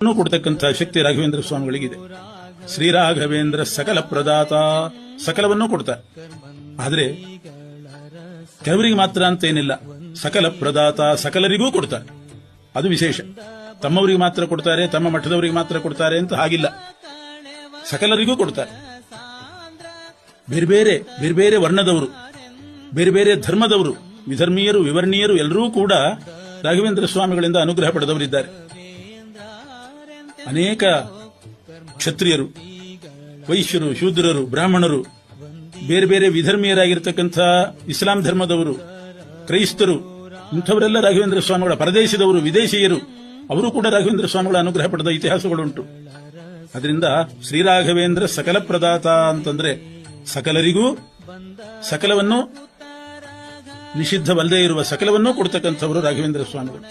ಕೊಡ್ತಕ್ಕಂಥ ಶಕ್ತಿ ರಾಘವೇಂದ್ರ ಸ್ವಾಮಿಗಳಿಗಿದೆ. ಶ್ರೀರಾಘವೇಂದ್ರ ಸಕಲ ಪ್ರದಾತ, ಸಕಲವನ್ನೂ ಕೊಡ್ತಾರೆ. ಆದರೆ ಕೆಲವರಿಗೆ ಮಾತ್ರ ಅಂತ ಏನಿಲ್ಲ, ಸಕಲ ಪ್ರದಾತ ಸಕಲರಿಗೂ ಕೊಡ್ತಾರೆ. ಅದು ವಿಶೇಷ. ತಮ್ಮವರಿಗೆ ಮಾತ್ರ ಕೊಡ್ತಾರೆ, ತಮ್ಮ ಮಠದವರಿಗೆ ಮಾತ್ರ ಕೊಡ್ತಾರೆ ಅಂತ ಹಾಗಿಲ್ಲ, ಸಕಲರಿಗೂ ಕೊಡ್ತಾರೆ. ಬೇರೆ ಬೇರೆ ವರ್ಣದವರು, ಬೇರೆ ಬೇರೆ ಧರ್ಮದವರು, ವಿಧರ್ಮೀಯರು ವಿವರ್ಣೀಯರು ಎಲ್ಲರೂ ಕೂಡ ರಾಘವೇಂದ್ರ ಸ್ವಾಮಿಗಳಿಂದ ಅನುಗ್ರಹ ಪಡೆದವರಿದ್ದಾರೆ. ಅನೇಕ ಕ್ಷತ್ರಿಯರು, ವೈಶ್ಯರು, ಶೂದ್ರರು, ಬ್ರಾಹ್ಮಣರು, ಬೇರೆ ಬೇರೆ ವಿಧರ್ಮೀಯರಾಗಿರ್ತಕ್ಕಂಥ ಇಸ್ಲಾಂ ಧರ್ಮದವರು, ಕ್ರೈಸ್ತರು, ಇಂಥವರೆಲ್ಲ ರಾಘವೇಂದ್ರ ಸ್ವಾಮಿಗಳ, ಪರದೇಶದವರು, ವಿದೇಶೀಯರು, ಅವರು ಕೂಡ ರಾಘವೇಂದ್ರ ಸ್ವಾಮಿಗಳ ಅನುಗ್ರಹ ಪಡೆದ ಇತಿಹಾಸಗಳುಂಟು. ಅದರಿಂದ ಶ್ರೀರಾಘವೇಂದ್ರ ಸಕಲ ಪ್ರದಾತ ಅಂತಂದ್ರೆ ಸಕಲರಿಗೂ ಸಕಲವನ್ನು, ನಿಷಿದ್ಧವಲ್ಲದೆ ಇರುವ ಸಕಲವನ್ನೂ ಕೊಡ್ತಕ್ಕಂಥವರು ರಾಘವೇಂದ್ರ ಸ್ವಾಮಿಗಳು.